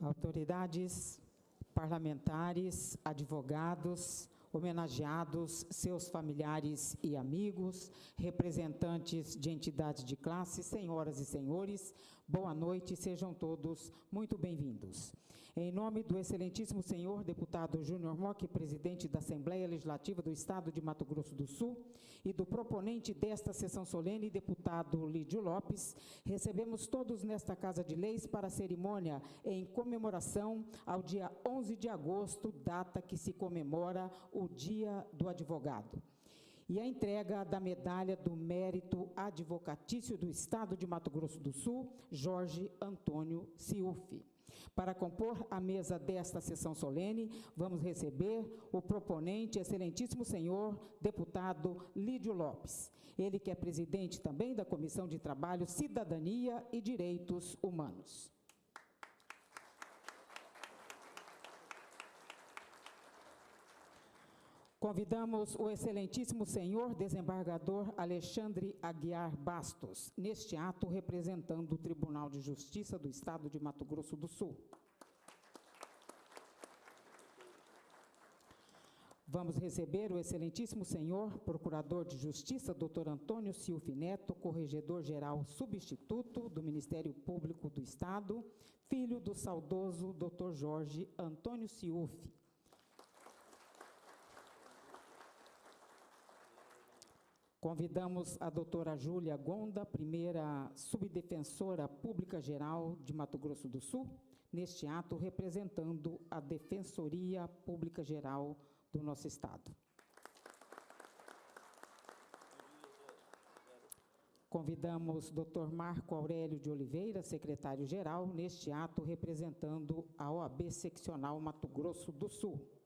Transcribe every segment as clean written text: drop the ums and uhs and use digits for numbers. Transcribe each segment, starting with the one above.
autoridades parlamentares, advogados, homenageados, seus familiares e amigos, representantes de entidades de classe, senhoras e senhores, boa noite, sejam todos muito bem-vindos. Em nome do excelentíssimo senhor deputado Júnior Mock, presidente da Assembleia Legislativa do Estado de Mato Grosso do Sul, e do proponente desta sessão solene, deputado Lídio Lopes, recebemos todos nesta Casa de Leis para a cerimônia em comemoração ao dia 11 de agosto, data que se comemora o Dia do Advogado, e a entrega da Medalha do Mérito Advocatício do Estado de Mato Grosso do Sul, Jorge Antônio Ciufi. Para compor a mesa desta sessão solene, vamos receber o proponente, excelentíssimo senhor deputado Lídio Lopes. Ele que é presidente também da Comissão de Trabalho, Cidadania e Direitos Humanos. Convidamos o excelentíssimo senhor desembargador Alexandre Aguiar Bastos, neste ato representando o Tribunal de Justiça do Estado de Mato Grosso do Sul. Vamos receber o excelentíssimo senhor procurador de Justiça, doutor Antônio Ciufi Neto, corregedor-geral substituto do Ministério Público do Estado, filho do saudoso doutor Jorge Antônio Ciufi. Convidamos a doutora Júlia Gonda, primeira subdefensora pública geral de Mato Grosso do Sul, neste ato representando a Defensoria Pública Geral do nosso Estado. Convidamos doutor Marco Aurélio de Oliveira, secretário-geral, neste ato representando a OAB Seccional Mato Grosso do Sul.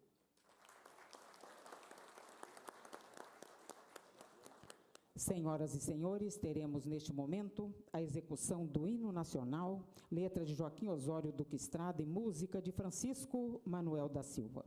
Senhoras e senhores, teremos neste momento a execução do hino nacional, letra de Joaquim Osório Duque Estrada e música de Francisco Manuel da Silva.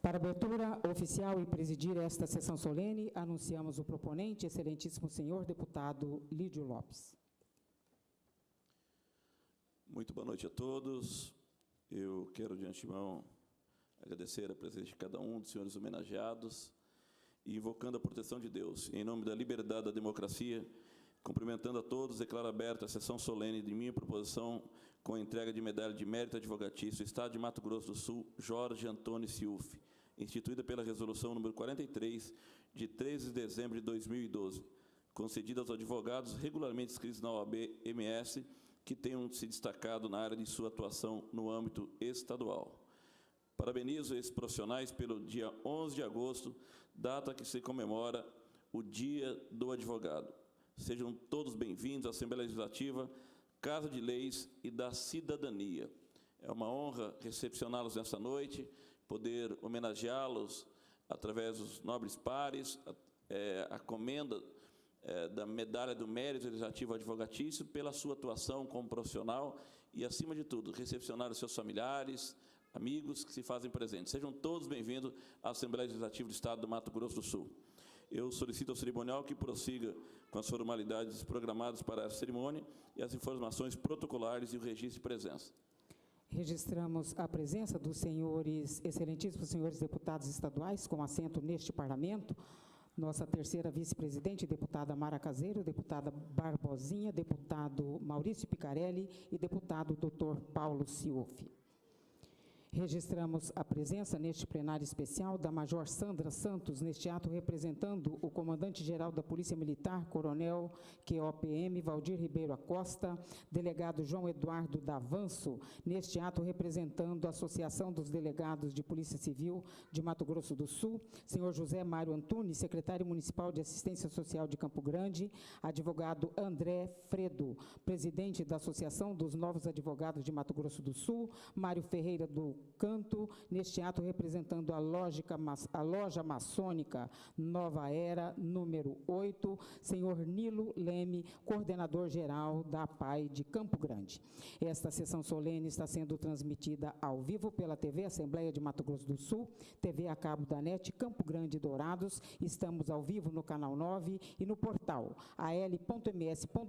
Para abertura oficial e presidir esta sessão solene, anunciamos o proponente, excelentíssimo senhor deputado Lídio Lopes. Muito boa noite a todos. Eu quero, de antemão, agradecer a presença de cada um dos senhores homenageados e, invocando a proteção de Deus, em nome da liberdade e da democracia, cumprimentando a todos, declaro aberta a sessão solene de minha proposição com a entrega de medalha de mérito advogatício, Estado de Mato Grosso do Sul, Jorge Antônio Ciufi, instituída pela Resolução número 43, de 13 de dezembro de 2012, concedida aos advogados regularmente inscritos na OAB-MS, que tenham se destacado na área de sua atuação no âmbito estadual. Parabenizo esses profissionais pelo dia 11 de agosto, data que se comemora o Dia do Advogado. Sejam todos bem-vindos à Assembleia Legislativa, Casa de Leis e da Cidadania. É uma honra recepcioná-los nesta noite, poder homenageá-los através dos nobres pares, a comenda da Medalha do Mérito Legislativo Advogatício pela sua atuação como profissional e, acima de tudo, recepcionar os seus familiares, amigos que se fazem presentes. Sejam todos bem-vindos à Assembleia Legislativa do Estado do Mato Grosso do Sul. Eu solicito ao cerimonial que prossiga com as formalidades programadas para essa cerimônia e as informações protocolares e o registro de presença. Registramos a presença dos senhores, excelentíssimos senhores deputados estaduais com assento neste parlamento, nossa terceira vice-presidente, deputada Mara Caseiro, deputada Barbosinha, deputado Maurício Picarelli e deputado Dr. Paulo Ciufi. Registramos a presença neste plenário especial da Major Sandra Santos, neste ato representando o comandante-geral da Polícia Militar, coronel QOPM Valdir Ribeiro Acosta, delegado João Eduardo Davanço, neste ato representando a Associação dos Delegados de Polícia Civil de Mato Grosso do Sul, senhor José Mário Antunes, secretário municipal de Assistência Social de Campo Grande, advogado André Fredo, presidente da Associação dos Novos Advogados de Mato Grosso do Sul, Mário Ferreira do Canto, neste ato representando a loja maçônica Nova Era, número 8, senhor Nilo Leme, coordenador-geral da APAI de Campo Grande. Esta sessão solene está sendo transmitida ao vivo pela TV Assembleia de Mato Grosso do Sul, TV a cabo da NET Campo Grande Dourados. Estamos ao vivo no canal 9 e no portal al.ms.gov.br,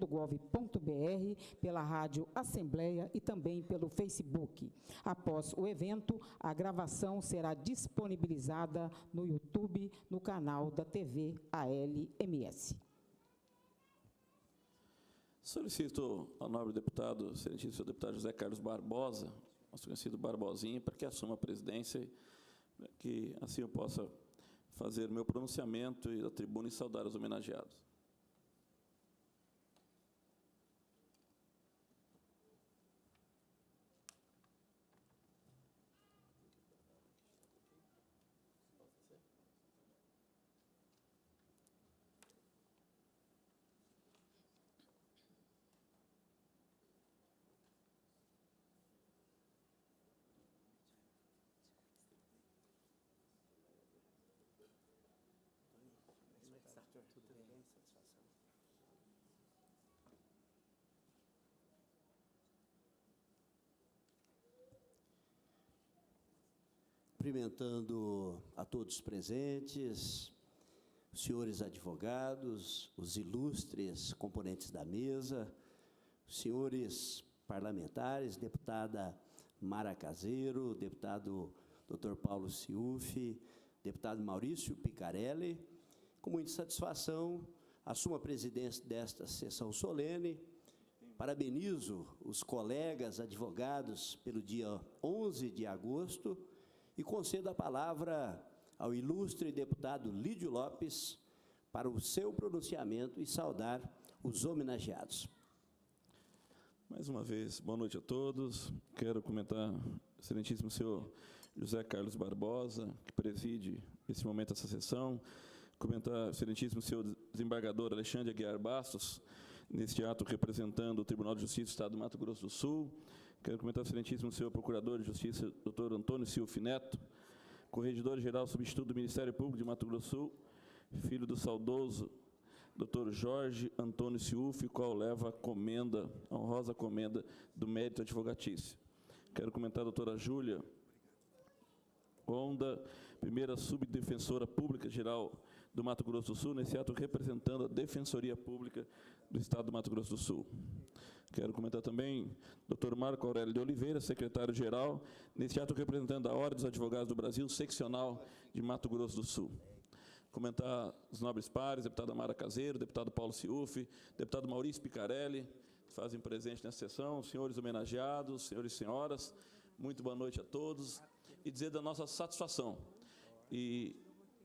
pela rádio Assembleia e também pelo Facebook. Após o evento, a gravação será disponibilizada no YouTube, no canal da TV ALMS. Solicito ao nobre deputado, excelentíssimo deputado José Carlos Barbosa, nosso conhecido Barbosinha, para que assuma a presidência, que assim eu possa fazer meu pronunciamento e da tribuna e saudar os homenageados. Cumprimentando a todos os presentes, os senhores advogados, os ilustres componentes da mesa, os senhores parlamentares, deputada Mara Caseiro, deputado Dr. Paulo Ciufi, deputado Maurício Picarelli. Com muita satisfação, assumo a presidência desta sessão solene. Parabenizo os colegas advogados pelo dia 11 de agosto e concedo a palavra ao ilustre deputado Lídio Lopes para o seu pronunciamento e saudar os homenageados. Mais uma vez, boa noite a todos. Quero comentar, excelentíssimo senhor José Carlos Barbosa, que preside nesse momento essa sessão, comentar, excelentíssimo senhor desembargador Alexandre Aguiar Bastos, neste ato representando o Tribunal de Justiça do Estado do Mato Grosso do Sul. Quero comentar, excelentíssimo senhor procurador de Justiça, doutor Antônio Ciufi Neto, corregedor-geral substituto do Ministério Público de Mato Grosso do Sul, filho do saudoso doutor Jorge Antônio Ciufi, qual leva a comenda, a honrosa comenda do mérito advogatício. Quero comentar a doutora Júlia Onda, primeira subdefensora pública geral do Mato Grosso do Sul, nesse ato representando a Defensoria Pública do Estado do Mato Grosso do Sul. Quero comentar também Dr. Marco Aurélio de Oliveira, secretário-geral, nesse ato representando a Ordem dos Advogados do Brasil, seccional de Mato Grosso do Sul. Comentar os nobres pares, deputada Mara Caseiro, deputado Paulo Ciufi, deputado Maurício Picarelli, que fazem presente nessa sessão, senhores homenageados, senhores e senhoras, muito boa noite a todos, e dizer da nossa satisfação e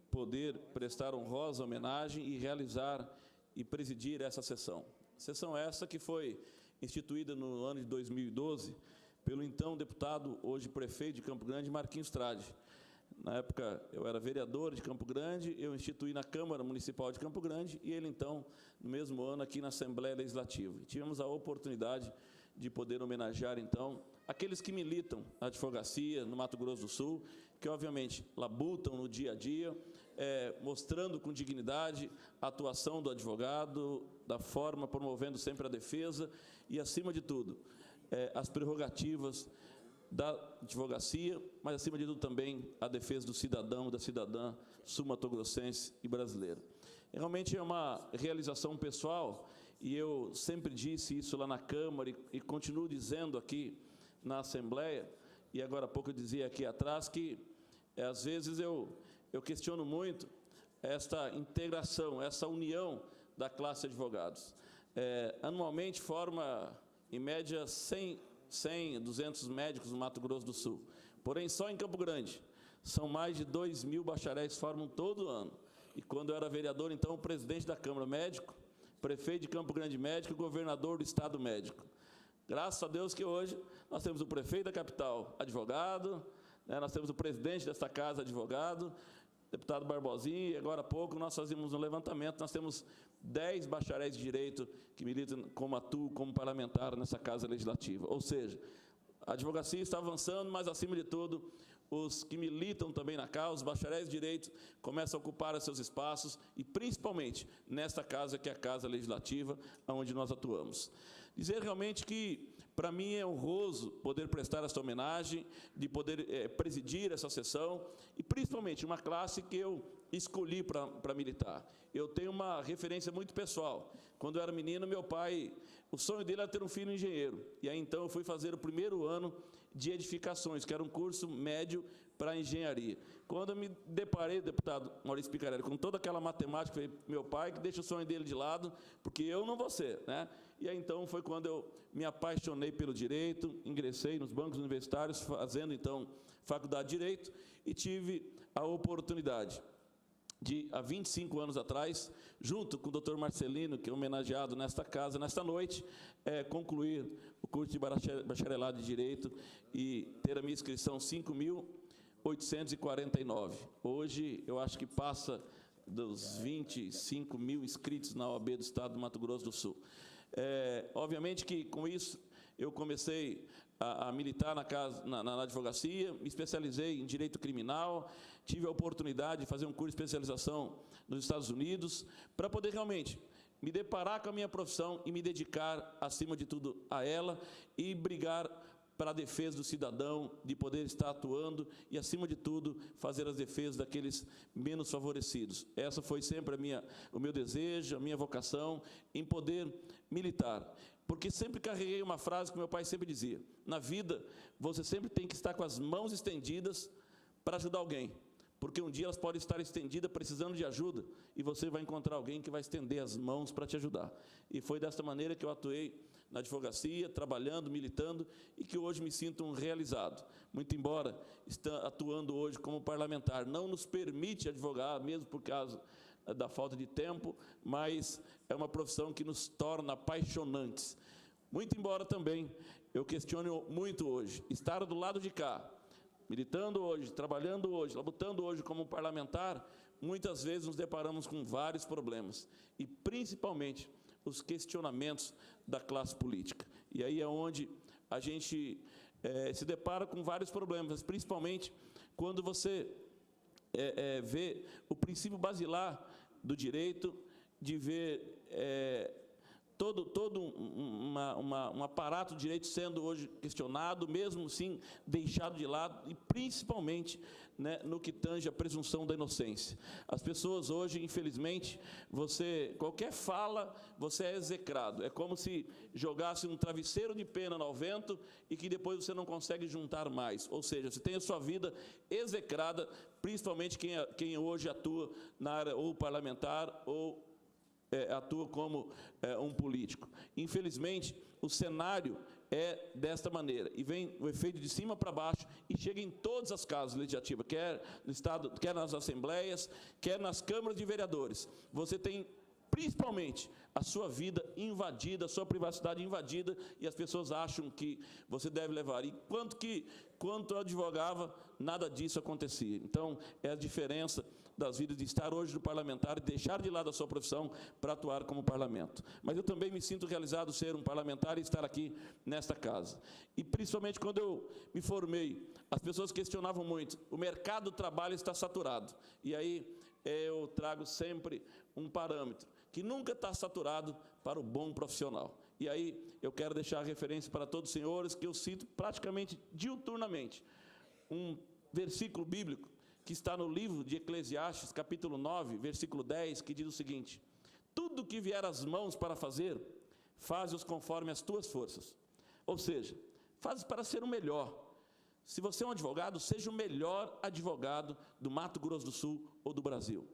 poder prestar honrosa homenagem e realizar e presidir essa sessão. Sessão essa que foi instituída no ano de 2012 pelo então deputado, hoje prefeito de Campo Grande, Marquinhos Trade. Na época, eu era vereador de Campo Grande, eu instituí na Câmara Municipal de Campo Grande e ele, então, no mesmo ano, aqui na Assembleia Legislativa. E tivemos a oportunidade de poder homenagear, então, aqueles que militam na advocacia no Mato Grosso do Sul, que, obviamente, labutam no dia a dia, mostrando com dignidade a atuação do advogado, da forma, promovendo sempre a defesa e, acima de tudo, as prerrogativas da advocacia, mas, acima de tudo, também a defesa do cidadão e da cidadã sul-matogrossense e brasileira. Realmente é uma realização pessoal, e eu sempre disse isso lá na Câmara e continuo dizendo aqui na Assembleia, e agora há pouco eu dizia aqui atrás, que às vezes eu questiono muito esta integração, essa união da classe de advogados. Anualmente forma, em média, 100, 200 médicos no Mato Grosso do Sul. Porém, só em Campo Grande, são mais de 2.000 bacharéis formam todo ano. E quando eu era vereador, então, o presidente da Câmara médico, prefeito de Campo Grande médico e governador do Estado médico. Graças a Deus que hoje nós temos o prefeito da capital advogado, nós temos o presidente desta casa advogado, deputado Barbosinha, e agora há pouco nós fazíamos um levantamento, nós temos 10 bacharéis de direito que militam como atuam como parlamentar nessa casa legislativa. Ou seja, a advocacia está avançando, mas, acima de tudo, os que militam também na causa, os bacharéis de direito, começam a ocupar os seus espaços, e principalmente nesta casa, que é a Casa Legislativa, onde nós atuamos. Dizer realmente que, para mim, é honroso poder prestar esta homenagem, de poder presidir essa sessão, e principalmente uma classe que eu escolhi para militar. Eu tenho uma referência muito pessoal. Quando eu era menino, meu pai, o sonho dele era ter um filho engenheiro. E aí, então, eu fui fazer o primeiro ano de edificações, que era um curso médio para engenharia. Quando eu me deparei, deputado Maurício Picarelli, com toda aquela matemática, falei, meu pai, que deixa o sonho dele de lado, porque eu não vou ser, né? E aí, então, foi quando eu me apaixonei pelo direito, ingressei nos bancos universitários, fazendo, então, faculdade de Direito, e tive a oportunidade de, há 25 anos atrás, junto com o Dr. Marcelino, que é homenageado nesta casa, nesta noite, concluir o curso de bacharelado de Direito e ter a minha inscrição 5.849. Hoje, eu acho que passa dos 25 mil inscritos na OAB do Estado do Mato Grosso do Sul. Obviamente que, com isso, eu comecei a militar na advocacia, me especializei em direito criminal, tive a oportunidade de fazer um curso de especialização nos Estados Unidos, para poder realmente me deparar com a minha profissão e me dedicar, acima de tudo, a ela e brigar para a defesa do cidadão, de poder estar atuando e, acima de tudo, fazer as defesas daqueles menos favorecidos. Essa foi sempre o meu desejo, a minha vocação em poder militar. Porque sempre carreguei uma frase que meu pai sempre dizia: na vida, você sempre tem que estar com as mãos estendidas para ajudar alguém. Porque um dia elas podem estar estendidas, precisando de ajuda, e você vai encontrar alguém que vai estender as mãos para te ajudar. E foi desta maneira que eu atuei na advocacia, trabalhando, militando, e que hoje me sinto um realizado. Muito embora atuando hoje como parlamentar, não nos permite advogar, mesmo por causa da falta de tempo, mas é uma profissão que nos torna apaixonantes. Muito embora também eu questione muito hoje, estar do lado de cá, militando hoje, trabalhando hoje, labutando hoje como parlamentar, muitas vezes nos deparamos com vários problemas, e principalmente os questionamentos da classe política. E aí é onde a gente se depara com vários problemas, principalmente quando você vê o princípio basilar do direito, de ver todo um aparato de direito sendo hoje questionado, mesmo assim deixado de lado, e principalmente, né, no que tange a presunção da inocência. As pessoas hoje, infelizmente, qualquer fala, você é execrado. É como se jogasse um travesseiro de pena ao vento e que depois você não consegue juntar mais. Ou seja, você tem a sua vida execrada, principalmente quem hoje atua na área ou parlamentar ou atua como um político. Infelizmente, o cenário é desta maneira, e vem o efeito de cima para baixo, e chega em todas as casas legislativas, quer no Estado, quer nas assembleias, quer nas câmaras de vereadores. Você tem, principalmente, a sua vida invadida, a sua privacidade invadida, e as pessoas acham que você deve levar. E quanto eu advogava, nada disso acontecia. Então, é a diferença das vidas de estar hoje no parlamentar e deixar de lado a sua profissão para atuar como parlamento. Mas eu também me sinto realizado ser um parlamentar e estar aqui nesta casa. E principalmente quando eu me formei, as pessoas questionavam muito, o mercado do trabalho está saturado. E aí eu trago sempre um parâmetro, que nunca está saturado para o bom profissional. E aí eu quero deixar a referência para todos os senhores, que eu cito praticamente diuturnamente, um versículo bíblico, que está no livro de Eclesiastes, capítulo 9, versículo 10, que diz o seguinte: tudo que vier às mãos para fazer, faze-os conforme as tuas forças. Ou seja, faz para ser o melhor. Se você é um advogado, seja o melhor advogado do Mato Grosso do Sul ou do Brasil.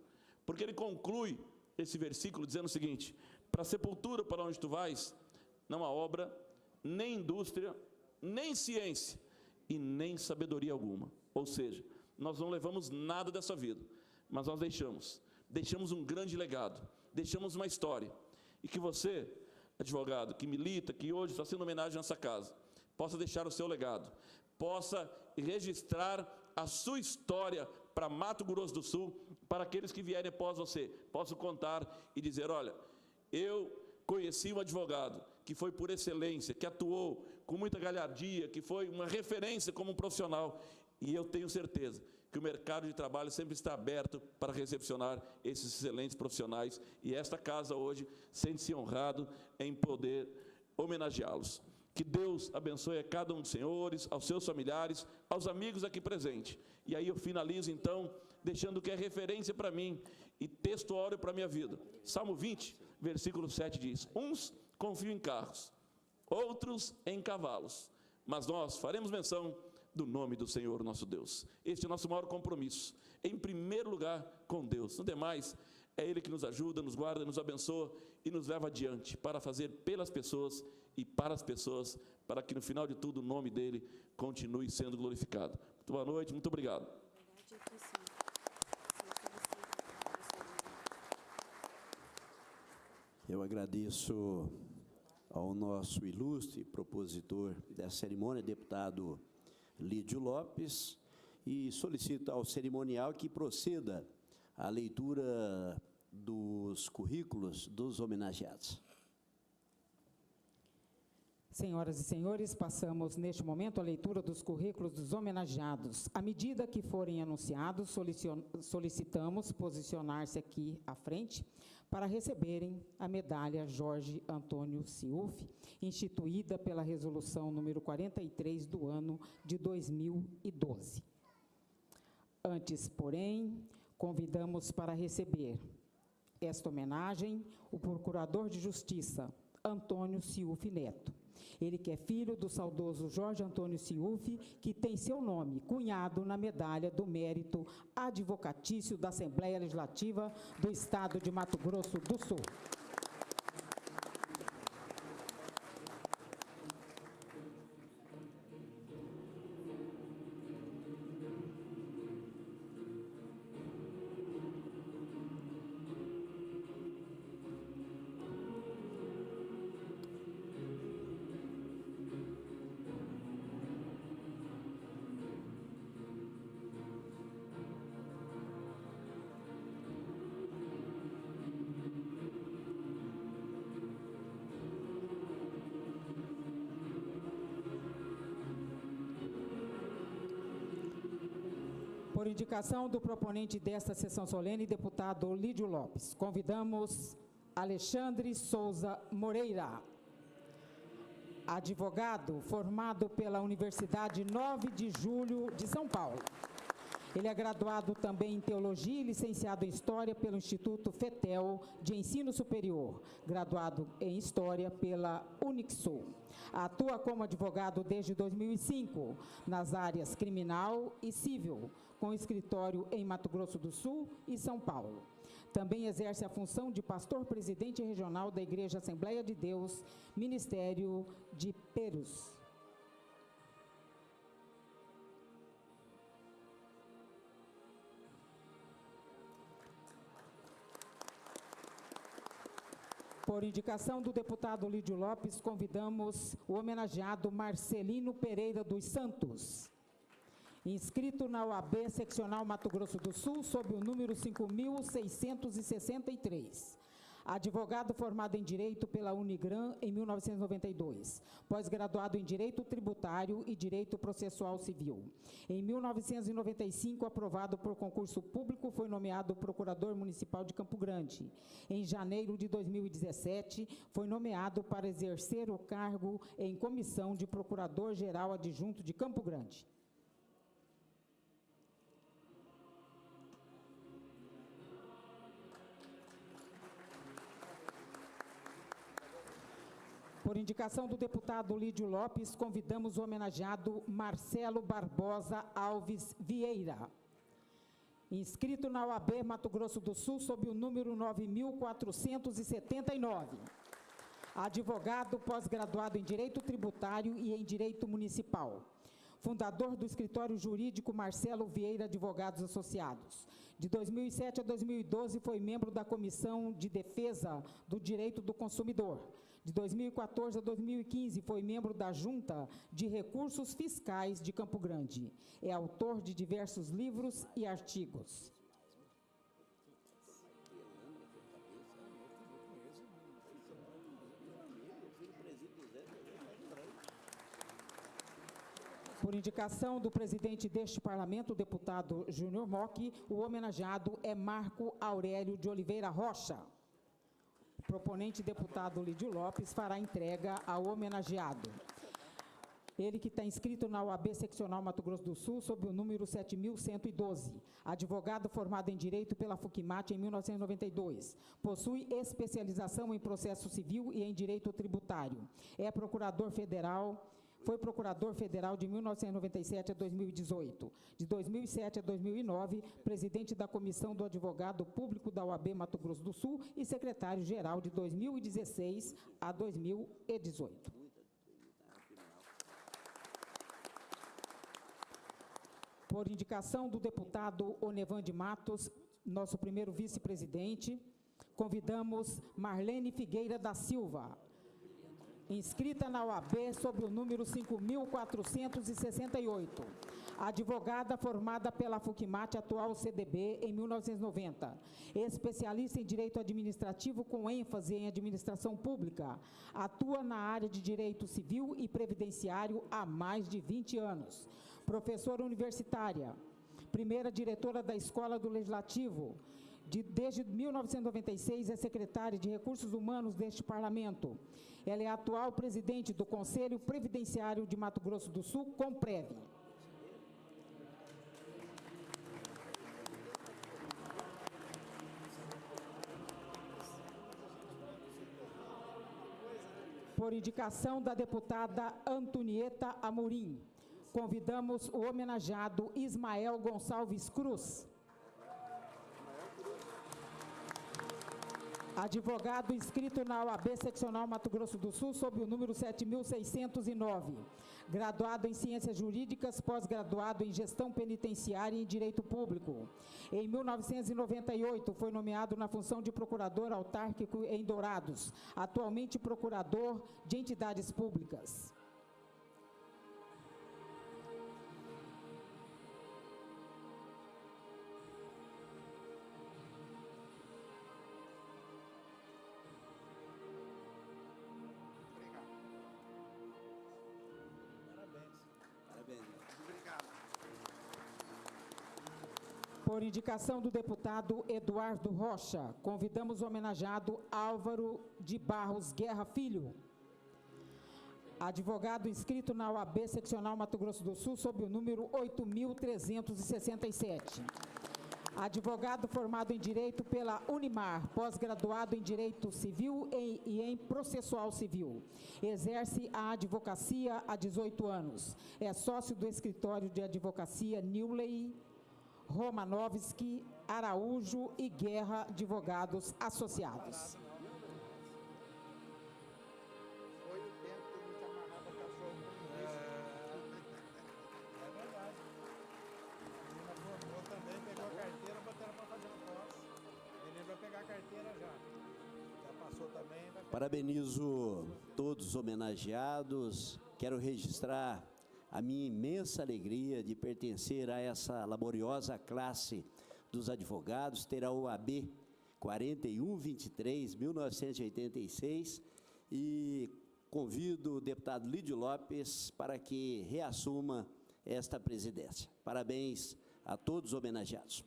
Porque ele conclui esse versículo dizendo o seguinte: para a sepultura para onde tu vais, não há obra, nem indústria, nem ciência e nem sabedoria alguma. Ou seja, nós não levamos nada dessa vida, mas nós deixamos um grande legado, deixamos uma história. E que você, advogado, que milita, que hoje está sendo homenagem nessa casa, possa deixar o seu legado, possa registrar a sua história para Mato Grosso do Sul, para aqueles que vierem após você, possam contar e dizer: olha, eu conheci um advogado que foi por excelência, que atuou com muita galhardia, que foi uma referência como um profissional. E eu tenho certeza que o mercado de trabalho sempre está aberto para recepcionar esses excelentes profissionais, e esta casa hoje sente-se honrado em poder homenageá-los. Que Deus abençoe a cada um dos senhores, aos seus familiares, aos amigos aqui presentes. E aí eu finalizo, então, deixando que é referência para mim e textuário para a minha vida. Salmo 20, versículo 7 diz: uns confiam em carros, outros em cavalos, mas nós faremos menção do nome do Senhor nosso Deus. Este é o nosso maior compromisso, em primeiro lugar com Deus. No demais, é Ele que nos ajuda, nos guarda, nos abençoa e nos leva adiante para fazer pelas pessoas e para as pessoas, para que no final de tudo o nome dEle continue sendo glorificado. Muito boa noite, muito obrigado. Eu agradeço ao nosso ilustre propositor dessa cerimônia, deputado Lídio Lopes, e solicito ao cerimonial que proceda a leitura dos currículos dos homenageados. Senhoras e senhores, passamos neste momento a leitura dos currículos dos homenageados. À medida que forem anunciados, solicitamos posicionar-se aqui à frente para receberem a medalha Jorge Antônio Ciufi, instituída pela resolução número 43 do ano de 2012. Antes, porém, convidamos para receber esta homenagem o Procurador de Justiça, Antônio Ciufi Neto. Ele que é filho do saudoso Jorge Antônio Ciufi, que tem seu nome cunhado na medalha do mérito advocatício da Assembleia Legislativa do Estado de Mato Grosso do Sul. Por indicação do proponente desta sessão solene, deputado Lídio Lopes, convidamos Alexandre Souza Moreira. Advogado formado pela Universidade 9 de Julho de São Paulo. Ele é graduado também em Teologia e licenciado em História pelo Instituto FETEL de Ensino Superior, graduado em História pela Unixul. Atua como advogado desde 2005 nas áreas criminal e civil, com escritório em Mato Grosso do Sul e São Paulo. Também exerce a função de pastor-presidente regional da Igreja Assembleia de Deus, Ministério de Perus. Por indicação do deputado Lídio Lopes, convidamos o homenageado Marcelino Pereira dos Santos, inscrito na OAB Seccional Mato Grosso do Sul, sob o número 5.663. Advogado formado em Direito pela Unigran em 1992, pós-graduado em Direito Tributário e Direito Processual Civil. Em 1995, aprovado por concurso público, foi nomeado Procurador Municipal de Campo Grande. Em janeiro de 2017, foi nomeado para exercer o cargo em Comissão de Procurador-Geral Adjunto de Campo Grande. Por indicação do deputado Lídio Lopes, convidamos o homenageado Marcelo Barbosa Alves Vieira, inscrito na OAB Mato Grosso do Sul, sob o número 9.479. Advogado pós-graduado em Direito Tributário e em Direito Municipal. Fundador do escritório jurídico Marcelo Vieira Advogados Associados. De 2007 a 2012, foi membro da Comissão de Defesa do Direito do Consumidor. De 2014 a 2015, foi membro da Junta de Recursos Fiscais de Campo Grande. É autor de diversos livros e artigos. Por indicação do presidente deste parlamento, o deputado Júnior Mock, o homenageado é Marco Aurélio de Oliveira Rocha. O proponente, deputado Lídio Lopes, fará entrega ao homenageado. Ele que está inscrito na OAB Seccional Mato Grosso do Sul, sob o número 7.112. Advogado formado em Direito pela FUCMAT em 1992. Possui especialização em Processo Civil e em Direito Tributário. É procurador federal. Foi procurador federal de 1997 a 2018. De 2007 a 2009, presidente da Comissão do Advogado Público da OAB Mato Grosso do Sul e secretário-geral de 2016 a 2018. Por indicação do deputado Onevan de Matos, nosso primeiro vice-presidente, convidamos Marlene Figueira da Silva, inscrita na OAB sob o número 5.468. Advogada formada pela FUCMAT, atual CDB, em 1990. Especialista em Direito Administrativo com ênfase em Administração Pública. Atua na área de Direito Civil e Previdenciário há mais de 20 anos. Professora universitária. Primeira diretora da Escola do Legislativo. Desde 1996, é secretária de Recursos Humanos deste Parlamento. Ela é a atual presidente do Conselho Previdenciário de Mato Grosso do Sul, Comprev. Por indicação da deputada Antonieta Amorim, convidamos o homenageado Ismael Gonçalves Cruz, advogado inscrito na OAB Seccional Mato Grosso do Sul, sob o número 7.609. Graduado em Ciências Jurídicas, pós-graduado em Gestão Penitenciária e em Direito Público. Em 1998, foi nomeado na função de procurador autárquico em Dourados. Atualmente, procurador de entidades públicas. Por indicação do deputado Eduardo Rocha, convidamos o homenageado Álvaro de Barros Guerra Filho, advogado inscrito na OAB Seccional Mato Grosso do Sul, sob o número 8.367. Advogado formado em Direito pela Unimar, pós-graduado em Direito Civil e em Processual Civil. Exerce a advocacia há 18 anos. É sócio do escritório de advocacia Newley, Romanovski, Araújo e Guerra Advogados Associados. Foi o tempo que a gente amarrava cachorro com isso. É verdade. A menina formou também, pegou a carteira, botou ela para fazer uma posse. A menina vai pegar a carteira já. Já passou também. Vai pegar. Parabenizo todos os homenageados. Quero registrar a minha imensa alegria de pertencer a essa laboriosa classe dos advogados, ter a OAB 4123, 1986, e convido o deputado Lídio Lopes para que reassuma esta presidência. Parabéns a todos os homenageados.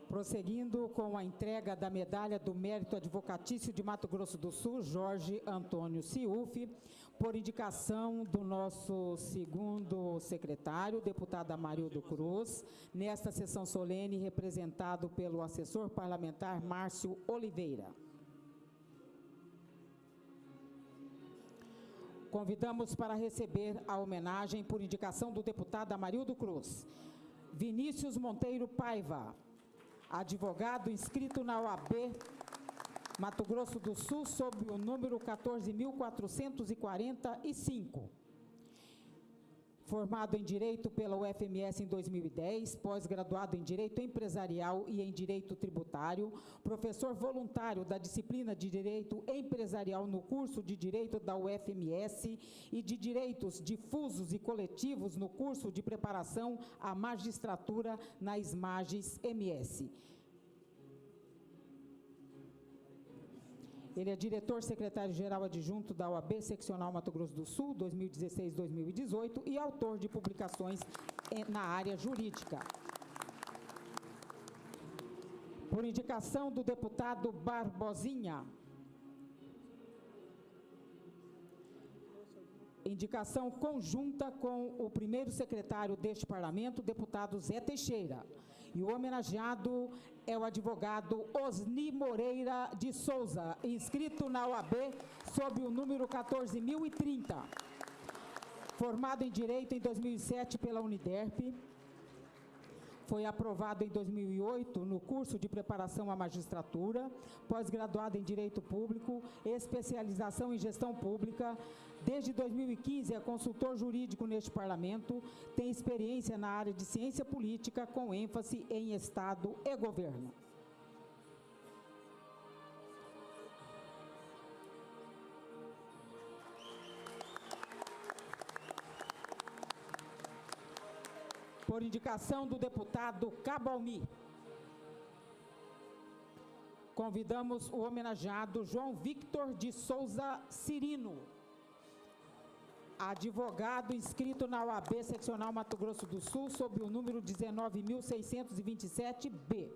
Prosseguindo com a entrega da medalha do Mérito Advocatício de Mato Grosso do Sul, Jorge Antônio Ciufi, por indicação do nosso segundo secretário, deputado Amarildo Cruz, nesta sessão solene, representado pelo assessor parlamentar Márcio Oliveira. Convidamos para receber a homenagem, por indicação do deputado Amarildo Cruz, Vinícius Monteiro Paiva, advogado inscrito na OAB Mato Grosso do Sul, sob o número 14.445. Formado em Direito pela UFMS em 2010, pós-graduado em Direito Empresarial e em Direito Tributário, professor voluntário da disciplina de Direito Empresarial no curso de Direito da UFMS e de Direitos Difusos e Coletivos no curso de preparação à magistratura na SMAGES MS. Ele é diretor secretário-geral adjunto da OAB Seccional Mato Grosso do Sul, 2016-2018, e autor de publicações na área jurídica. Por indicação do deputado Barbosinha, indicação conjunta com o primeiro secretário deste parlamento, deputado Zé Teixeira. E o homenageado é o advogado Osni Moreira de Souza, inscrito na OAB sob o número 14.030. Formado em Direito em 2007 pela Uniderp, foi aprovado em 2008 no curso de preparação à magistratura, pós-graduado em Direito Público, especialização em Gestão Pública. Desde 2015 é consultor jurídico neste parlamento, tem experiência na área de ciência política, com ênfase em Estado e governo. Por indicação do deputado Cabalmi, convidamos o homenageado João Victor de Souza Cirino, advogado inscrito na OAB Seccional Mato Grosso do Sul, sob o número 19.627-B.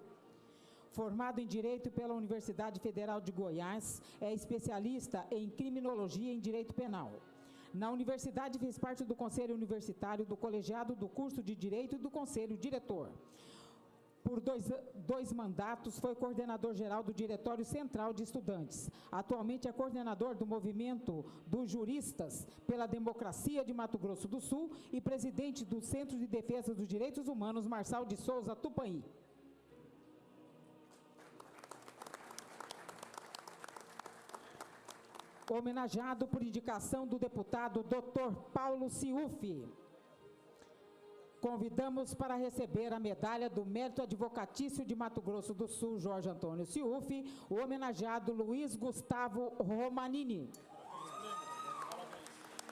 Formado em Direito pela Universidade Federal de Goiás, é especialista em Criminologia e em Direito Penal. Na universidade fez parte do Conselho Universitário, do Colegiado do Curso de Direito e do Conselho Diretor. Por dois mandatos, foi coordenador-geral do Diretório Central de Estudantes. Atualmente é coordenador do Movimento dos Juristas pela Democracia de Mato Grosso do Sul e presidente do Centro de Defesa dos Direitos Humanos, Marçal de Souza Tupanhi. Homenageado por indicação do deputado Dr. Paulo Ciufi. Convidamos para receber a medalha do Mérito Advocatício de Mato Grosso do Sul, Jorge Antônio Ciufi, o homenageado Luiz Gustavo Romanini.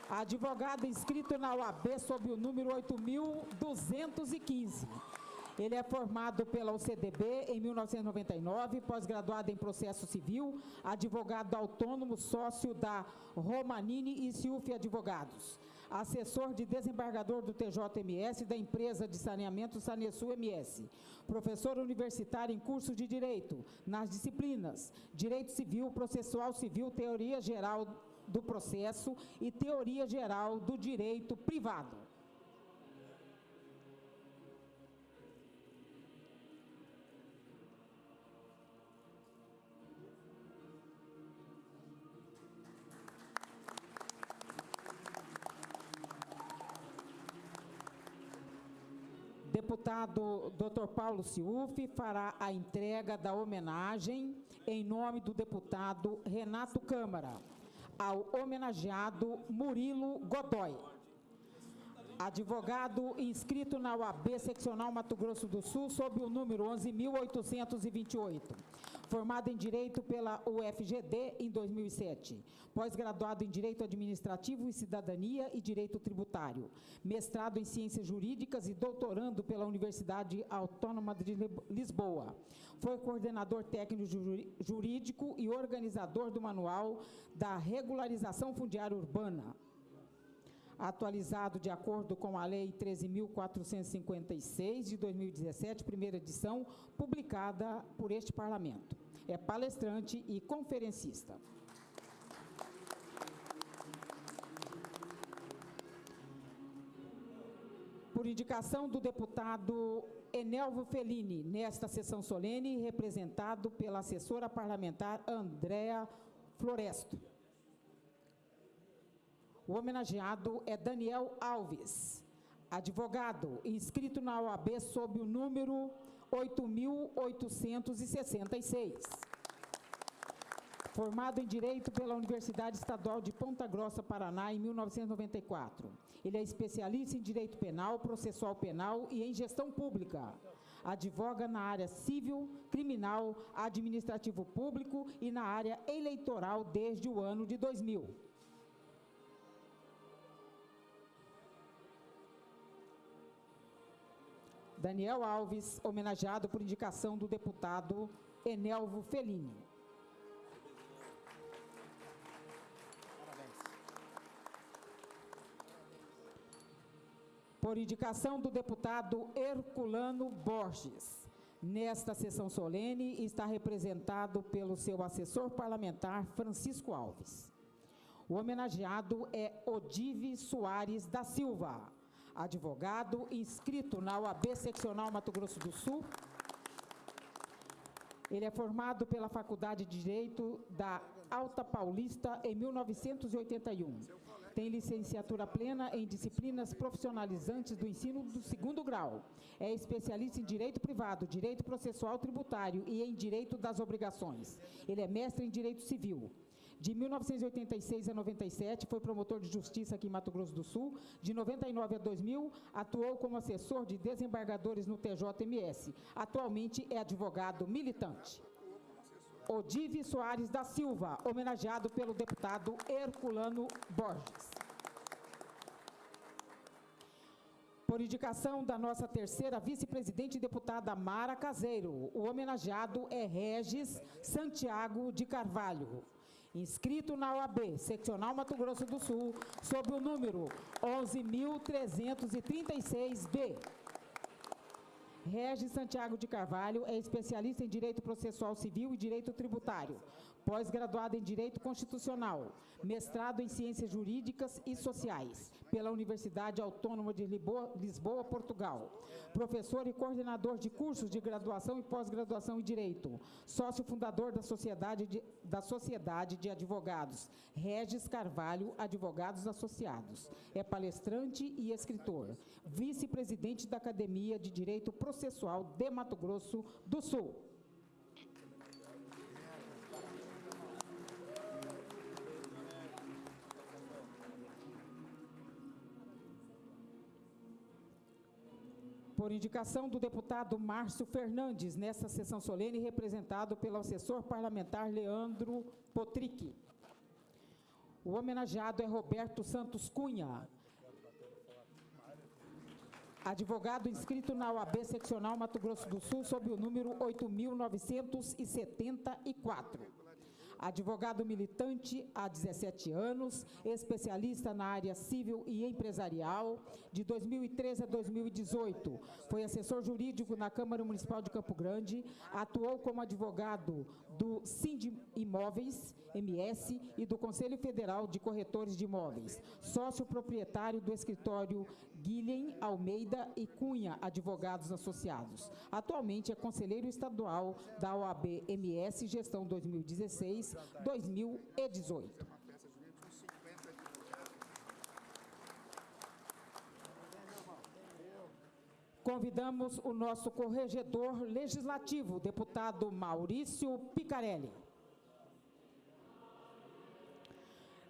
Advogado inscrito na OAB sob o número 8.215. Ele é formado pela UCDB em 1999, pós-graduado em Processo Civil, advogado autônomo, sócio da Romanini e Ciufi Advogados. assessor de desembargador do TJMS da empresa de saneamento Sanesul MS, professor universitário em curso de Direito, nas disciplinas Direito Civil, Processual Civil, Teoria Geral do Processo e Teoria Geral do Direito Privado. Deputado Dr. Paulo Ciufi fará a entrega da homenagem em nome do deputado Renato Câmara, ao homenageado Murilo Godoy, advogado inscrito na OAB Seccional Mato Grosso do Sul, sob o número 11.828, formado em Direito pela UFGD em 2007, pós-graduado em Direito Administrativo e Cidadania e Direito Tributário, mestrado em Ciências Jurídicas e doutorando pela Universidade Autônoma de Lisboa. Foi coordenador técnico jurídico e organizador do Manual da Regularização Fundiária Urbana, atualizado de acordo com a Lei 13.456, de 2017, primeira edição, publicada por este Parlamento. É palestrante e conferencista. Por indicação do deputado Enelvo Fellini, nesta sessão solene, representado pela assessora parlamentar Andréa Floresto. O homenageado é Daniel Alves, advogado, inscrito na OAB sob o número 8.866. Formado em Direito pela Universidade Estadual de Ponta Grossa, Paraná, em 1994. Ele é especialista em Direito Penal, Processual Penal e em Gestão Pública. Advoga na área civil, criminal, administrativo público e na área eleitoral desde o ano de 2000. Daniel Alves, homenageado por indicação do deputado Enelvo Fellini. Por indicação do deputado Herculano Borges, nesta sessão solene está representado pelo seu assessor parlamentar Francisco Alves. O homenageado é Odive Soares da Silva, advogado inscrito na OAB Seccional Mato Grosso do Sul. Ele é formado pela Faculdade de Direito da Alta Paulista em 1981. Tem licenciatura plena em disciplinas profissionalizantes do ensino do 2º grau. É especialista em Direito Privado, Direito Processual Tributário e em Direito das Obrigações. Ele é mestre em Direito Civil. De 1986 a 97, foi promotor de justiça aqui em Mato Grosso do Sul. De 99 a 2000, atuou como assessor de desembargadores no TJMS. Atualmente é advogado militante. Odive Soares da Silva, homenageado pelo deputado Herculano Borges. Por indicação da nossa terceira vice-presidente e deputada Mara Caseiro, o homenageado é Regis Santiago de Carvalho, inscrito na OAB Seccional Mato Grosso do Sul, sob o número 11.336B. Regis Santiago de Carvalho é especialista em Direito Processual Civil e Direito Tributário, pós-graduado em Direito Constitucional, mestrado em Ciências Jurídicas e Sociais, pela Universidade Autônoma de Lisboa, Portugal, professor e coordenador de cursos de graduação e pós-graduação em Direito, sócio fundador da Sociedade de Advogados Regis Carvalho Advogados Associados, é palestrante e escritor, vice-presidente da Academia de Direito Processual de Mato Grosso do Sul. Por indicação do deputado Márcio Fernandes, nesta sessão solene, representado pelo assessor parlamentar Leandro Potric. O homenageado é Roberto Santos Cunha, advogado inscrito na OAB Seccional Mato Grosso do Sul, sob o número 8.974. advogado militante há 17 anos, especialista na área civil e empresarial, de 2013 a 2018. Foi assessor jurídico na Câmara Municipal de Campo Grande, atuou como advogado do Sindimóveis, MS, e do Conselho Federal de Corretores de Imóveis, sócio proprietário do escritório Guilhem Almeida e Cunha Advogados Associados. Atualmente é conselheiro estadual da OAB MS, gestão 2016-2018. Convidamos o nosso corregedor legislativo, deputado Maurício Picarelli.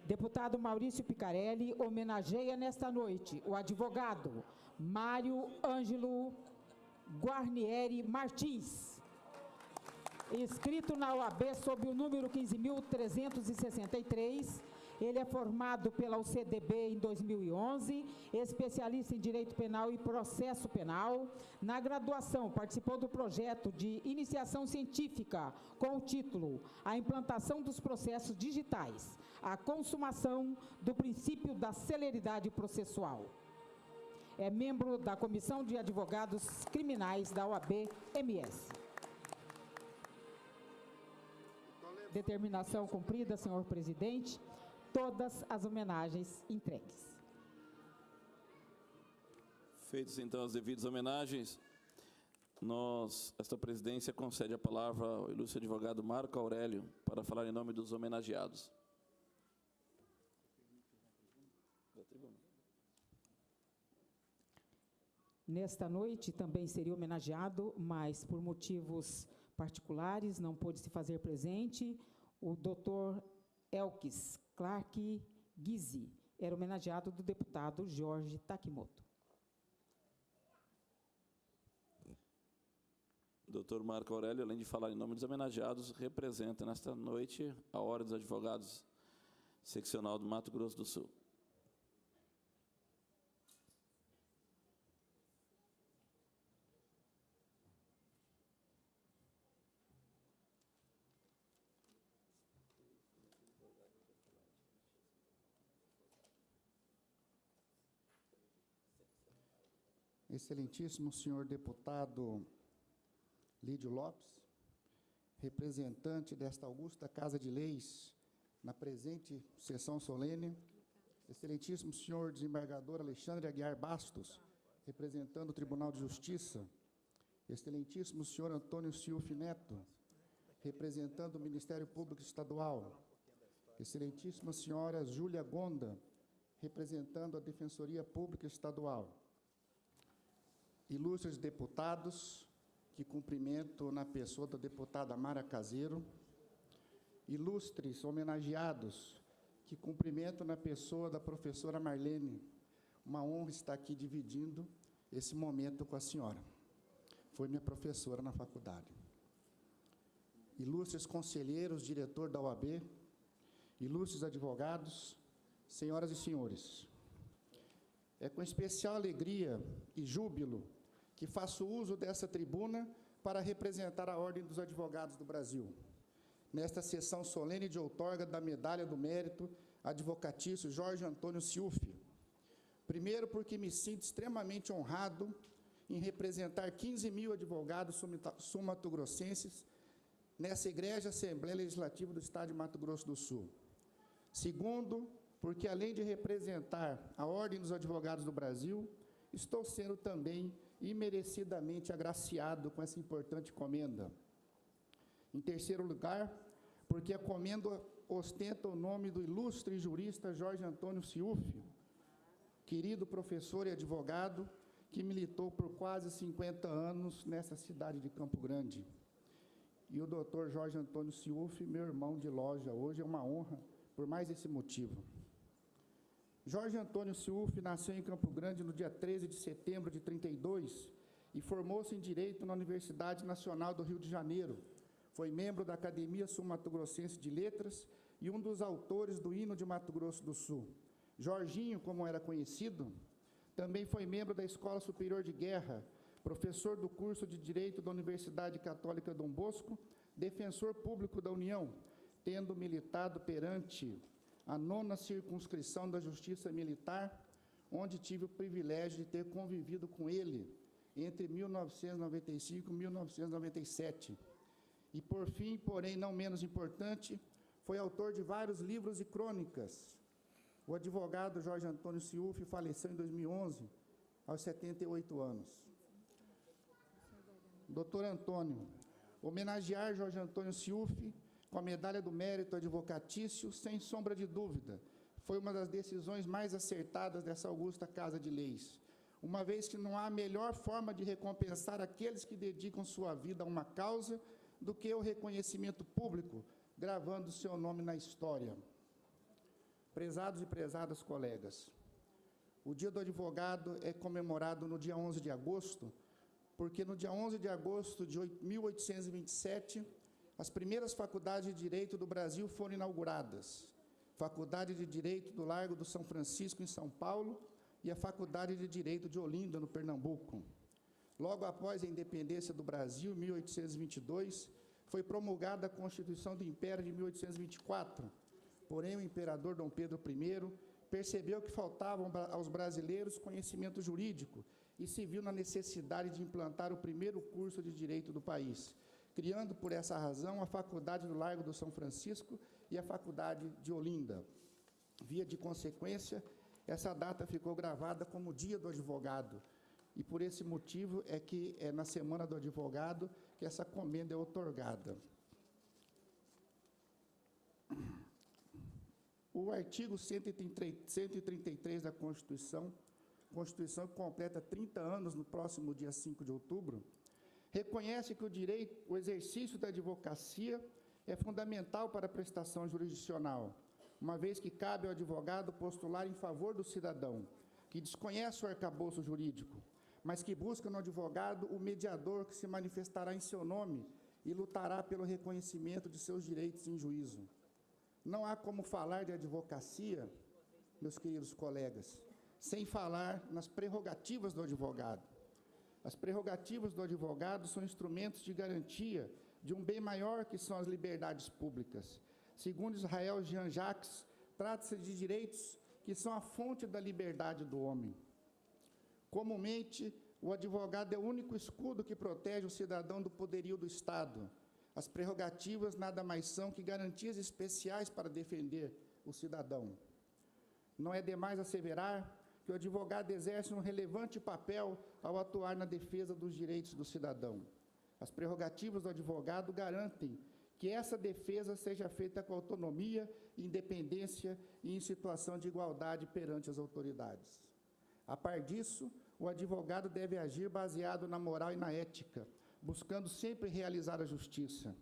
Deputado Maurício Picarelli homenageia nesta noite o advogado Mário Ângelo Guarnieri Martins, inscrito na OAB sob o número 15.363. Ele é formado pela UCDB em 2011, especialista em Direito Penal e Processo Penal. Na graduação, participou do projeto de iniciação científica com o título A Implantação dos Processos Digitais, a consumação do princípio da celeridade processual. É membro da Comissão de Advogados Criminais da OAB-MS. Determinação cumprida, senhor presidente. Todas as homenagens entregues. Feitas então as devidas homenagens, esta presidência concede a palavra ao ilustre advogado Marco Aurélio para falar em nome dos homenageados. Nesta noite também seria homenageado, mas por motivos particulares não pôde se fazer presente, o doutor Elkis Clark Guizzi, era homenageado do deputado Jorge Takimoto. Doutor Marco Aurélio, além de falar em nome dos homenageados, representa nesta noite a Ordem dos Advogados Seccional do Mato Grosso do Sul. Excelentíssimo senhor deputado Lídio Lopes, representante desta augusta Casa de Leis, na presente sessão solene, excelentíssimo senhor desembargador Alexandre Aguiar Bastos, representando o Tribunal de Justiça, excelentíssimo senhor Antônio Ciufi Neto, representando o Ministério Público Estadual, excelentíssima senhora Júlia Gonda, representando a Defensoria Pública Estadual, ilustres deputados, que cumprimento na pessoa da deputada Mara Caseiro, ilustres homenageados, que cumprimento na pessoa da professora Marlene. Uma honra estar aqui dividindo esse momento com a senhora. Foi minha professora na faculdade. Ilustres conselheiros, diretor da OAB, ilustres advogados, senhoras e senhores. É com especial alegria e júbilo que faço uso dessa tribuna para representar a Ordem dos Advogados do Brasil, nesta sessão solene de outorga da Medalha do Mérito Advocatício Jorge Antônio Ciufi. Primeiro, porque me sinto extremamente honrado em representar 15.000 advogados sul-mato-grossenses nessa egrégia Assembleia Legislativa do Estado de Mato Grosso do Sul. Segundo, porque além de representar a Ordem dos Advogados do Brasil, estou sendo também imerecidamente agraciado com essa importante comenda. Em terceiro lugar, porque a comenda ostenta o nome do ilustre jurista Jorge Antônio Ciufi, querido professor e advogado que militou por quase 50 anos nessa cidade de Campo Grande. E o doutor Jorge Antônio Ciufi, meu irmão de loja, hoje é uma honra por mais esse motivo. Jorge Antônio Ciufi nasceu em Campo Grande no dia 13 de setembro de 32 e formou-se em Direito na Universidade Nacional do Rio de Janeiro. Foi membro da Academia Sul-Mato-Grossense de Letras e um dos autores do Hino de Mato Grosso do Sul. Jorginho, como era conhecido, também foi membro da Escola Superior de Guerra, professor do curso de Direito da Universidade Católica Dom Bosco, defensor público da União, tendo militado perante a 9ª circunscrição da Justiça Militar, onde tive o privilégio de ter convivido com ele entre 1995 e 1997. E, por fim, porém não menos importante, foi autor de vários livros e crônicas. O advogado Jorge Antônio Ciufi faleceu em 2011, aos 78 anos. Doutor Antônio, homenagear Jorge Antônio Ciufi com a Medalha do Mérito Advocatício, sem sombra de dúvida, foi uma das decisões mais acertadas dessa augusta Casa de Leis, uma vez que não há melhor forma de recompensar aqueles que dedicam sua vida a uma causa do que o reconhecimento público, gravando seu nome na história. Prezados e prezadas colegas, o Dia do Advogado é comemorado no dia 11 de agosto, porque no dia 11 de agosto de 1827, as primeiras faculdades de Direito do Brasil foram inauguradas. Faculdade de Direito do Largo do São Francisco, em São Paulo, e a Faculdade de Direito de Olinda, no Pernambuco. Logo após a independência do Brasil, em 1822, foi promulgada a Constituição do Império de 1824. Porém, o imperador Dom Pedro I percebeu que faltavam aos brasileiros conhecimento jurídico e se viu na necessidade de implantar o primeiro curso de Direito do país, criando, por essa razão, a Faculdade do Largo do São Francisco e a Faculdade de Olinda. Via de consequência, essa data ficou gravada como Dia do Advogado, e por esse motivo é que é na Semana do Advogado que essa comenda é outorgada. O artigo 133 da Constituição que completa 30 anos no próximo dia 5 de outubro, reconhece que o exercício da advocacia é fundamental para a prestação jurisdicional, uma vez que cabe ao advogado postular em favor do cidadão, que desconhece o arcabouço jurídico, mas que busca no advogado o mediador que se manifestará em seu nome e lutará pelo reconhecimento de seus direitos em juízo. Não há como falar de advocacia, meus queridos colegas, sem falar nas prerrogativas do advogado. As prerrogativas do advogado são instrumentos de garantia de um bem maior que são as liberdades públicas. Segundo Israel Jean-Jacques, trata-se de direitos que são a fonte da liberdade do homem. Comumente, o advogado é o único escudo que protege o cidadão do poderio do Estado. As prerrogativas nada mais são que garantias especiais para defender o cidadão. Não é demais asseverar que o advogado exerce um relevante papel ao atuar na defesa dos direitos do cidadão. As prerrogativas do advogado garantem que essa defesa seja feita com autonomia, independência e em situação de igualdade perante as autoridades. A par disso, o advogado deve agir baseado na moral e na ética, buscando sempre realizar a justiça.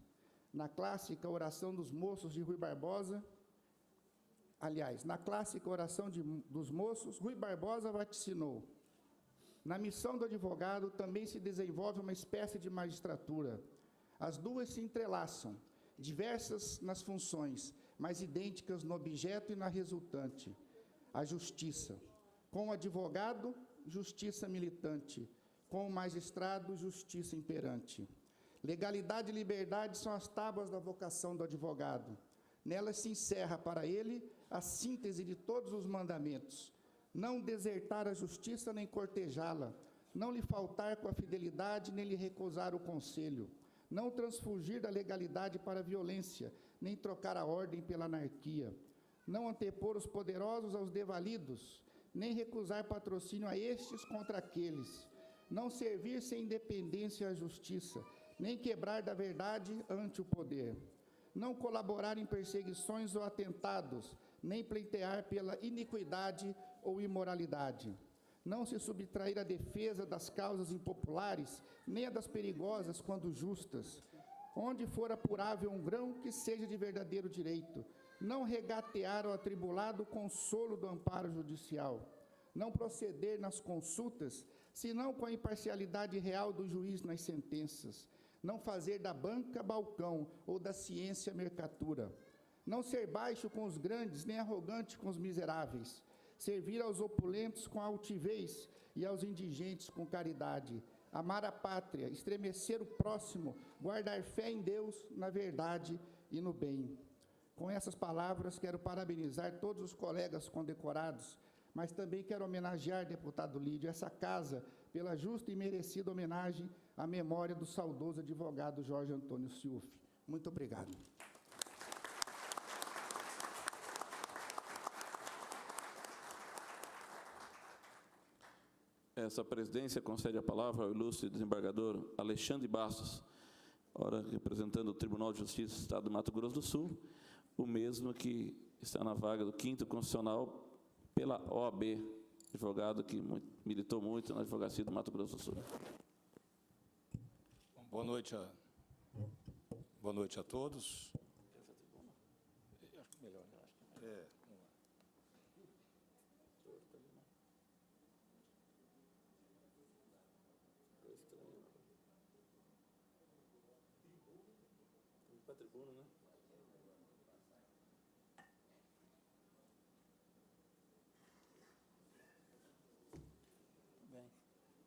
Na clássica Oração dos Moços de Rui Barbosa, na clássica Oração dos Moços, Rui Barbosa vaticinou: na missão do advogado também se desenvolve uma espécie de magistratura. As duas se entrelaçam, diversas nas funções, mas idênticas no objeto e na resultante. A justiça. Com o advogado, justiça militante. Com o magistrado, justiça imperante. Legalidade e liberdade são as tábuas da vocação do advogado. Nelas se encerra para ele a síntese de todos os mandamentos: não desertar a justiça nem cortejá-la, não lhe faltar com a fidelidade nem lhe recusar o conselho, não transfugir da legalidade para a violência, nem trocar a ordem pela anarquia, não antepor os poderosos aos desvalidos, nem recusar patrocínio a estes contra aqueles, não servir sem independência à justiça, nem quebrar da verdade ante o poder, não colaborar em perseguições ou atentados, nem pleitear pela iniquidade ou imoralidade, não se subtrair à defesa das causas impopulares, nem a das perigosas quando justas, onde for apurável um grão que seja de verdadeiro direito, não regatear ao atribulado o consolo do amparo judicial, não proceder nas consultas, senão com a imparcialidade real do juiz nas sentenças, não fazer da banca balcão ou da ciência mercatura, não ser baixo com os grandes, nem arrogante com os miseráveis, servir aos opulentos com altivez e aos indigentes com caridade, amar a pátria, estremecer o próximo, guardar fé em Deus, na verdade e no bem. Com essas palavras, quero parabenizar todos os colegas condecorados, mas também quero homenagear, deputado Lídio, essa casa pela justa e merecida homenagem à memória do saudoso advogado Jorge Antônio Ciufi. Muito obrigado. Essa presidência concede a palavra ao ilustre desembargador Alexandre Bastos, ora representando o Tribunal de Justiça do Estado do Mato Grosso do Sul, o mesmo que está na vaga do 5º Constitucional pela OAB, advogado que militou muito na advocacia do Mato Grosso do Sul. Boa noite a todos. Acho melhor,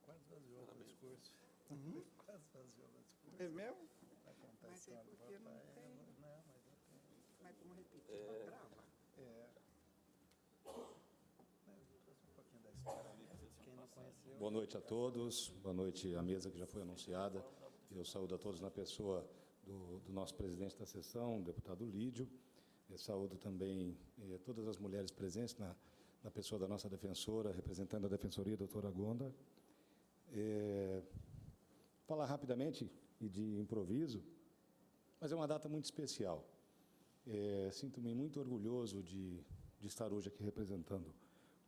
Quase vaziou o discurso. Quase vaziou o discurso. É mesmo? Vai contar a história do papai. Não, mas eu tenho. Mas como repetir, grava. Trouxe um pouquinho da história ali, quem não conheceu. Boa noite a todos, boa noite à mesa que já foi anunciada. Eu saúdo a todos na pessoa do nosso presidente da sessão, o deputado Lídio. Eu saúdo também todas as mulheres presentes na pessoa da nossa defensora, representando a defensoria, a doutora Gonda. Falar rapidamente e de improviso, mas é uma data muito especial. Sinto-me muito orgulhoso de estar hoje aqui representando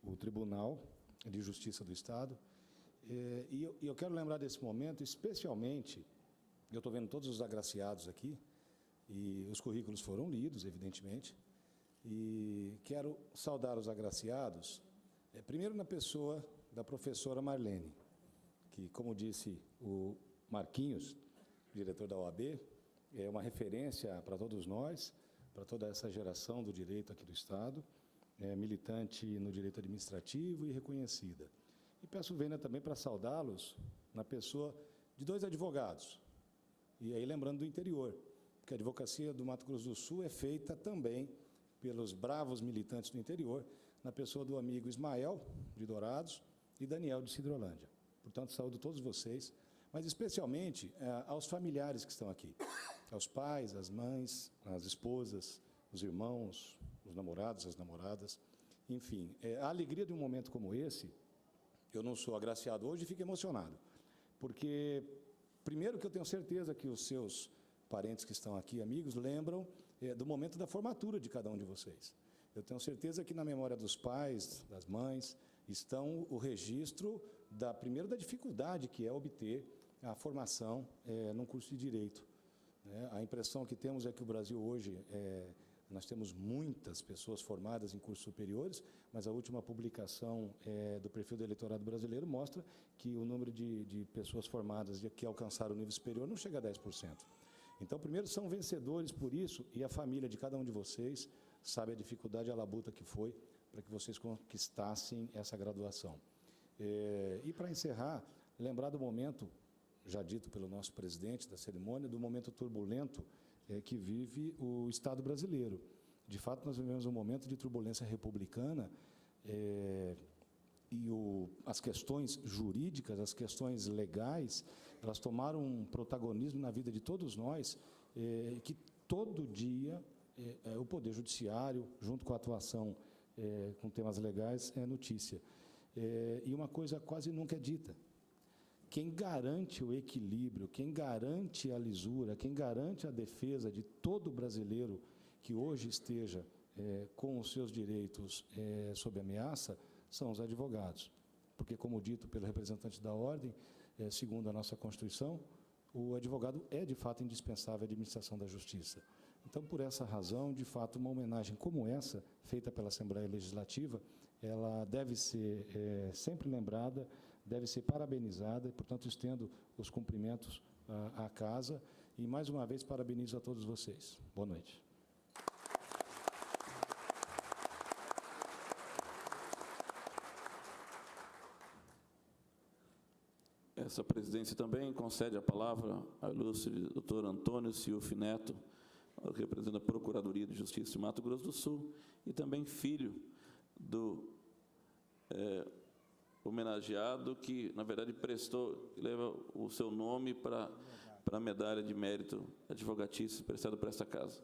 o Tribunal de Justiça do Estado. E eu quero lembrar desse momento, especialmente, eu estou vendo todos os agraciados aqui, e os currículos foram lidos, evidentemente, e quero saudar os agraciados, primeiro na pessoa da professora Marlene, que, como disse o Marquinhos, diretor da OAB, é uma referência para todos nós, para toda essa geração do direito aqui do Estado, militante no direito administrativo e reconhecida. E peço vênia também para saudá-los na pessoa de 2 advogados, e aí lembrando do interior, porque a advocacia do Mato Grosso do Sul é feita também pelos bravos militantes do interior, na pessoa do amigo Ismael, de Dourados, e Daniel, de Cidrolândia. Portanto, saúdo todos vocês, mas especialmente aos familiares que estão aqui, aos pais, às mães, às esposas, os irmãos, os namorados, as namoradas, enfim. A alegria de um momento como esse, eu não sou agraciado hoje e fico emocionado, porque, primeiro, que eu tenho certeza que os seus parentes que estão aqui, amigos, lembram do momento da formatura de cada um de vocês. Eu tenho certeza que na memória dos pais, das mães, estão o registro primeiro da dificuldade que é obter a formação num curso de Direito. A impressão que temos é que o Brasil hoje, nós temos muitas pessoas formadas em cursos superiores, mas a última publicação do perfil do eleitorado brasileiro mostra que o número de pessoas formadas que alcançaram o nível superior não chega a 10%. Então, primeiro, são vencedores por isso, e a família de cada um de vocês sabe a dificuldade e a labuta que foi para que vocês conquistassem essa graduação. E, para encerrar, lembrar do momento, já dito pelo nosso presidente da cerimônia, do momento turbulento que vive o Estado brasileiro. De fato, nós vivemos um momento de turbulência republicana e as questões jurídicas, as questões legais, elas tomaram um protagonismo na vida de todos nós, que todo dia o Poder Judiciário, junto com a atuação com temas legais, é notícia. E uma coisa quase nunca é dita. Quem garante o equilíbrio, quem garante a lisura, quem garante a defesa de todo brasileiro que hoje esteja com os seus direitos sob ameaça, são os advogados. Porque, como dito pelo representante da Ordem, segundo a nossa Constituição, o advogado é, de fato, indispensável à administração da Justiça. Então, por essa razão, de fato, uma homenagem como essa, feita pela Assembleia Legislativa, ela deve ser sempre lembrada, deve ser parabenizada, e, portanto, estendo os cumprimentos à casa, e, mais uma vez, parabenizo a todos vocês. Boa noite. Essa presidência também concede a palavra ao ilustre doutor Antônio Ciufi Neto, representando a Procuradoria de Justiça de Mato Grosso do Sul, e também filho do homenageado que, na verdade, leva o seu nome para a medalha de mérito advogatício prestada por esta casa.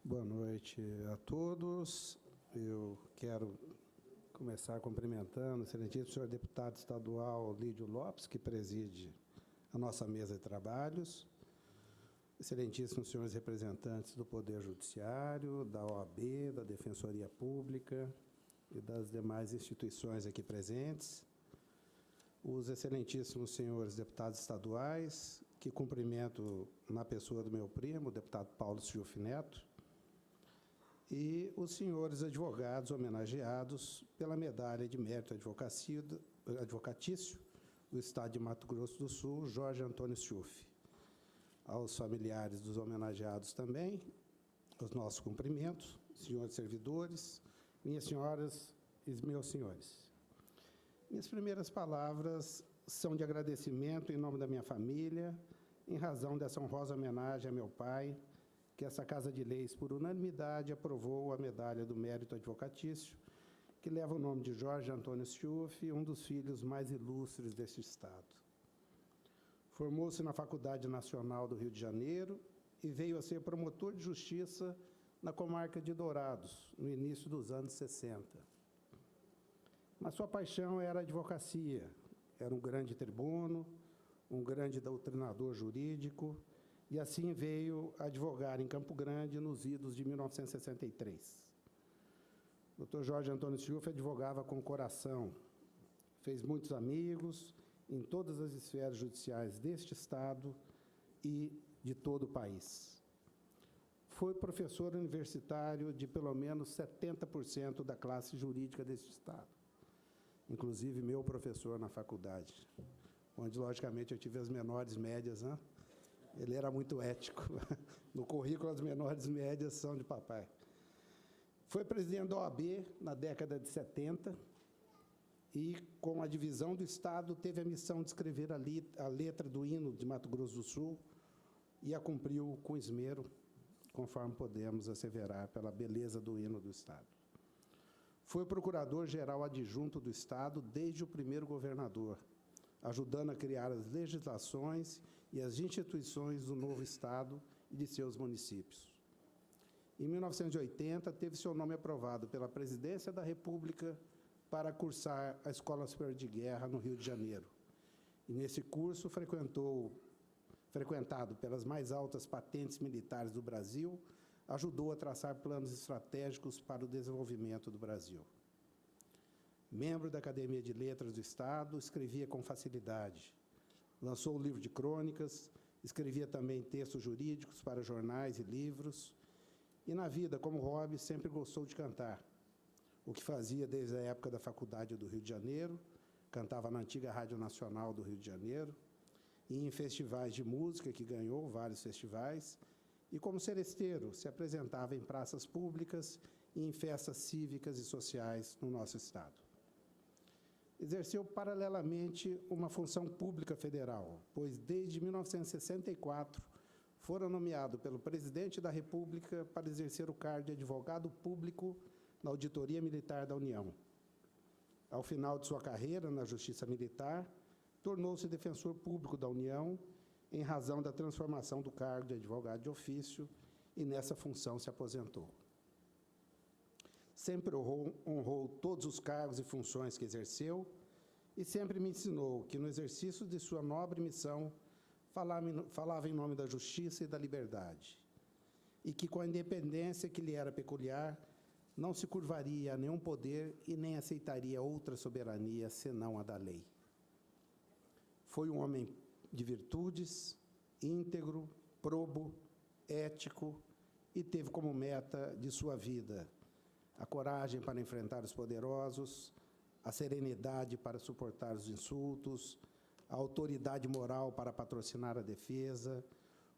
Boa noite a todos. Eu quero começar cumprimentando o excelentíssimo senhor deputado estadual Lídio Lopes, que preside a nossa mesa de trabalhos, excelentíssimos senhores representantes do Poder Judiciário, da OAB, da Defensoria Pública e das demais instituições aqui presentes, os excelentíssimos senhores deputados estaduais, que cumprimento na pessoa do meu primo, o deputado Paulo Schiuff Neto, e os senhores advogados homenageados pela medalha de mérito advocatício do Estado de Mato Grosso do Sul, Jorge Antônio Schiuff. Aos familiares dos homenageados também, os nossos cumprimentos, senhores servidores, minhas senhoras e meus senhores. Minhas primeiras palavras são de agradecimento em nome da minha família, em razão dessa honrosa homenagem a meu pai, que essa Casa de Leis, por unanimidade, aprovou a medalha do mérito advocatício, que leva o nome de Jorge Antônio Schiuff, um dos filhos mais ilustres deste Estado. Formou-se na Faculdade Nacional do Rio de Janeiro e veio a ser promotor de justiça na comarca de Dourados, no início dos anos 60. Mas sua paixão era a advocacia. Era um grande tribuno, um grande doutrinador jurídico, e assim veio advogar em Campo Grande nos idos de 1963. O Dr. Jorge Antônio Schiuff advogava com coração, fez muitos amigos em todas as esferas judiciais deste Estado e de todo o país. Foi professor universitário de pelo menos 70% da classe jurídica deste Estado, inclusive meu professor na faculdade, onde, logicamente, eu tive as menores médias, né? Ele era muito ético. No currículo, as menores médias são de papai. Foi presidente da OAB na década de 70 e, com a divisão do Estado, teve a missão de escrever a letra do hino de Mato Grosso do Sul e a cumpriu com esmero, conforme podemos asseverar pela beleza do hino do Estado. Foi procurador-geral adjunto do Estado desde o primeiro governador, ajudando a criar as legislações e as instituições do novo Estado e de seus municípios. Em 1980, teve seu nome aprovado pela Presidência da República para cursar a Escola Superior de Guerra no Rio de Janeiro. E nesse curso frequentado pelas mais altas patentes militares do Brasil, ajudou a traçar planos estratégicos para o desenvolvimento do Brasil. Membro da Academia de Letras do Estado, escrevia com facilidade. Lançou o livro de crônicas, escrevia também textos jurídicos para jornais e livros, e na vida, como hobby, sempre gostou de cantar, o que fazia desde a época da Faculdade do Rio de Janeiro, cantava na antiga Rádio Nacional do Rio de Janeiro, e em festivais de música, que ganhou vários festivais, e como seresteiro, se apresentava em praças públicas e em festas cívicas e sociais no nosso Estado. Exerceu paralelamente uma função pública federal, pois desde 1964 fora nomeado pelo Presidente da República para exercer o cargo de advogado público na Auditoria Militar da União. Ao final de sua carreira na Justiça Militar, tornou-se defensor público da União em razão da transformação do cargo de advogado de ofício e nessa função se aposentou. Sempre honrou todos os cargos e funções que exerceu e sempre me ensinou que, no exercício de sua nobre missão, falava em nome da justiça e da liberdade. e que, com a independência que lhe era peculiar, não se curvaria a nenhum poder e nem aceitaria outra soberania senão a da lei. Foi um homem de virtudes, íntegro, probo, ético, e teve como meta de sua vida a coragem para enfrentar os poderosos, a serenidade para suportar os insultos, a autoridade moral para patrocinar a defesa,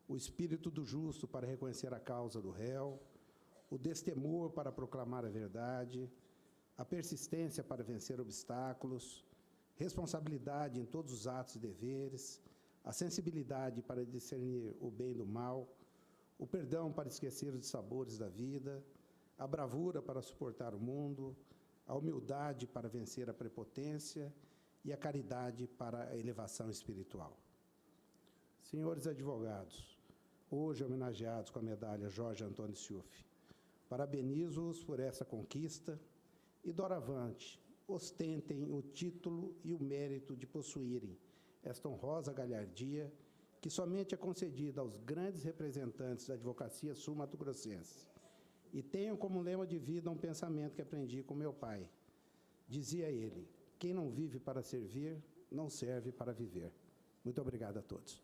o espírito do justo para reconhecer a causa do réu, o destemor para proclamar a verdade, a persistência para vencer obstáculos, responsabilidade em todos os atos e deveres, a sensibilidade para discernir o bem do mal, o perdão para esquecer os sabores da vida, a bravura para suportar o mundo, a humildade para vencer a prepotência e a caridade para a elevação espiritual. Senhores advogados, hoje homenageados com a medalha Jorge Antônio Schiuff, parabenizo-os por essa conquista e, doravante, ostentem o título e o mérito de possuírem esta honrosa galhardia que somente é concedida aos grandes representantes da advocacia sul-mato-grossense. E tenham como lema de vida um pensamento que aprendi com meu pai. Dizia ele: quem não vive para servir, não serve para viver. Muito obrigado a todos.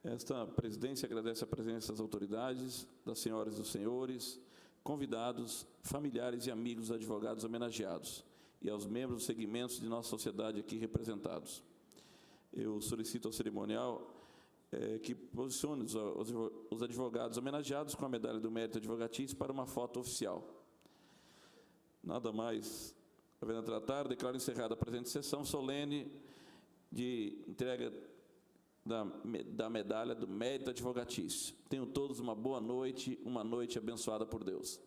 Esta presidência agradece a presença das autoridades, das senhoras e dos senhores, convidados, familiares e amigos dos advogados homenageados e aos membros dos segmentos de nossa sociedade aqui representados. Eu solicito ao cerimonial que posicione os advogados homenageados com a medalha do mérito advogatício para uma foto oficial. Nada mais havendo a tratar, declaro encerrada a presente sessão solene de entrega da medalha do mérito advogatício. Tenham todos uma boa noite, uma noite abençoada por Deus.